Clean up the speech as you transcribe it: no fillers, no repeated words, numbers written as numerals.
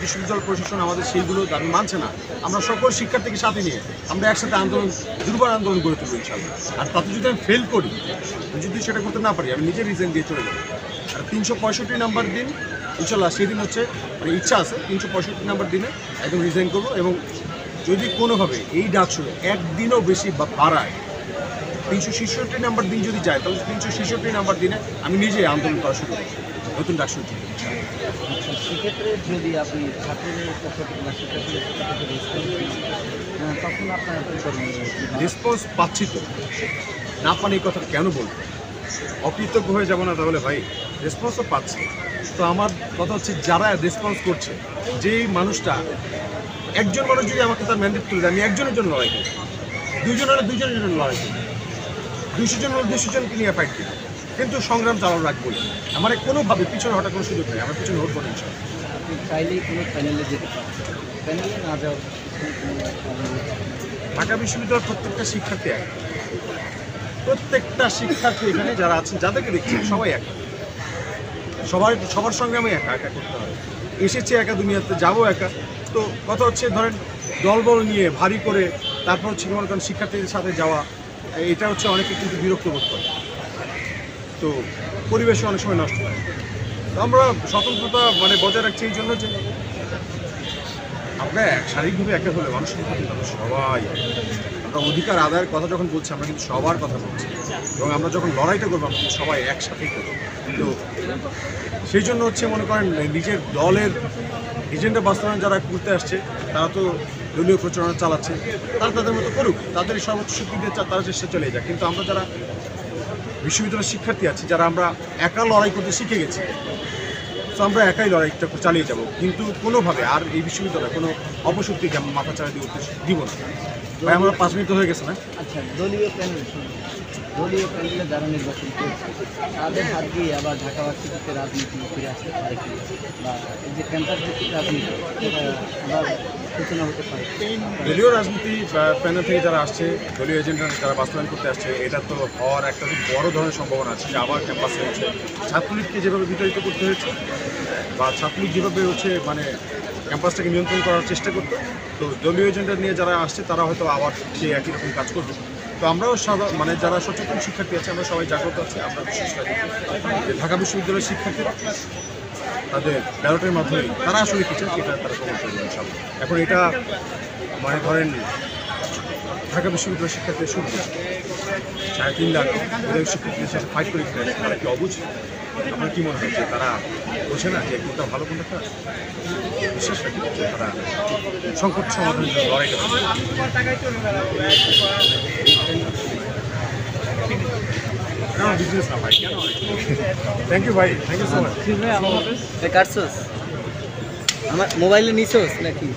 বিশ্ববিদ্যালয় প্রশাসন আমাদের সেইগুলো দাবি মানছে না, আমরা সকল শিক্ষার্থীকে সাথে নিয়ে আমরা একসাথে আন্দোলন দুর্বার আন্দোলন গড়ে তুলব ইনশাল্লাহ। আর তাতে যদি আমি ফেল করি, যদি সেটা করতে না পারি, আমি নিজে রিজাইন দিয়ে চলে যাবো। আর 365 নাম্বার দিন ইনশাল্লাহ সেদিন হচ্ছে মানে ইচ্ছা আছে 365 নাম্বার দিনে একদম রিজাইন করবো। এবং যদি কোনোভাবে এই ডাকসুরে একদিনও বেশি বাড়ায়, 366 নাম্বার দিন যদি যায়, তাহলে 366 নাম্বার দিনে আমি নিজে আন্দোলন করা শুরু করব নতুন ডাকসুর জন্য। সেক্ষেত্রে যদি আপনি ছাত্রদের পক্ষ থেকে বা শিক্ষার্থীদের পক্ষ থেকে তখন আপনার রেসপন্স পাচ্ছি তো, না পান এই কথা কেন বলবো? অকৃতজ্ঞ হয়ে যাব না তাহলে ভাই? রেসপন্সও পাচ্ছি তো। আমার কথা হচ্ছে যারা রেসপন্স করছে, যেই মানুষটা, একজন মানুষ যদি আমাকে তার ম্যান্ডেট তুলে দেয়, আমি একজনের জন্য লড়াই করি, দুইজন হলে দুইজনের জন্য লড়াই করি, 200 জন হলে 200 জনকে নিয়ে ফাইট করি, কিন্তু সংগ্রাম চালানো রাখবো। আমার কোনোভাবে পিছনে হঠাৎ কোনো সুযোগ নেই, আমার পিছনে হটবো না। আপনি চাইলেই কোনো ফাইনালে যেতে পারেন, ফাইনালে না যাওয়ার ঢাকা বিশ্ববিদ্যালয়ের প্রত্যেকটা শিক্ষার্থী এক, প্রত্যেকটা শিক্ষার্থী এখানে যারা আছেন, যাদেরকে দেখছি সবাই এক, সবার সঙ্গে আমি একা একা করতে হবে। এসেছি একা, দুনিয়াতে যাবো একা। তো কথা হচ্ছে ধরেন দলবল নিয়ে ভারী করে তারপর হচ্ছে মনে করেন শিক্ষার্থীদের সাথে যাওয়া, এটা হচ্ছে অনেকে কিন্তু বিরক্ত বোধ করে, তো পরিবেশে অনেক সময় নষ্ট হয়। তো আমরা স্বতন্ত্রতা মানে বজায় রাখছি এই জন্য যে আমরা শারীরিকভাবে একা হলে মানুষের সবাই, আমরা অধিকার আদায়ের কথা যখন বলছি আমরা কিন্তু সবার কথা বলছি, এবং আমরা যখন লড়াইটা করবো আমরা কিন্তু সবাই একসাথেই করবো। তো সেই জন্য হচ্ছে মনে করেন নিজের দলের এজেন্ডা বাস্তবায়ন যারা করতে আসছে, তারা তো দলীয় প্রচারণা চালাচ্ছে, তারা তাদের মতো করুক, তাদের সর্বোচ্চ শক্তি দিয়ে তারা চেষ্টা চলে যায়। কিন্তু আমরা যারা বিশ্ববিদ্যালয়ের শিক্ষার্থী আছি, যারা আমরা একা লড়াই করতে শিখে গেছি, তো আমরা একাই লড়াইটা চালিয়ে যাব। কিন্তু কোনোভাবে আর এই বিশ্ববিদ্যালয়ে কোনো অপশক্তিকে আমরা মাথা চাড়া দিয়ে উঠতে দিব না। ভাই আমরা 5 মিনিট হয়ে গেছে না? আচ্ছা, দলীয় প্যানেলে যারা নির্বাচন করছে তাদের হাত দিয়ে আবার ঢাকা ভার্সিটিতে রাজনীতি ফিরে আসতে পারে কি, বা এই যে ক্যাম্পাস ভিত্তিক রাজনীতি আবার সূচনা হতে পারে? দলীয় রাজনীতি প্যানেল থেকে যারা আসছে, দলীয় এজেন্ডা যারা বাস্তবায়ন করতে আসছে, এটা তো হওয়ার একটা খুব বড় ধরনের সম্ভাবনা আছে যে আবার ক্যাম্পাসে হচ্ছে ছাত্রলীগকে যেভাবে বিতাড়িত করতে হয়েছে, বা ছাত্রলীগ যেভাবে হচ্ছে মানে ক্যাম্পাসটাকে নিয়ন্ত্রণ করার চেষ্টা করতো, তো দলীয় এজেন্ডা নিয়ে যারা আসছে তারা হয়তো আবার সেই একই রকম কাজ করবে। তো আমরাও মানে যারা সচেতন শিক্ষার্থী আছে, আমরা সবাই জাগ্রত আছি। আমরা বিশেষ করে যে ঢাকা বিশ্ববিদ্যালয়ের শিক্ষার্থীরা তাদের ব্যালটের মাধ্যমে তারা আসলে কিছু সেটা তারা প্রমাণ করবে ইনশাআল্লাহ। এখন এটা মানে ধরেন ঢাকা বিশ্ববিদ্যালয়ের শিক্ষার্থীদের শুরু 3.5 লাখ মেধাবী শিক্ষার্থীদের সাথে ফাইট করে তারা কি অবুঝ? আপনার কী মনে হচ্ছে তারা বোঝে না যে কোনটা ভালো কোনটা খারাপ? বিশ্বাস রাখি তারা সংকট সমাধানের জন্য লড়াইটা করছে। বিজনেস না ভাই, কেন? থ্যাংক ইউ ভাই, থ্যাংক ইউ সো মাচ। কাটছস আমার মোবাইলে নিছোস নাকি?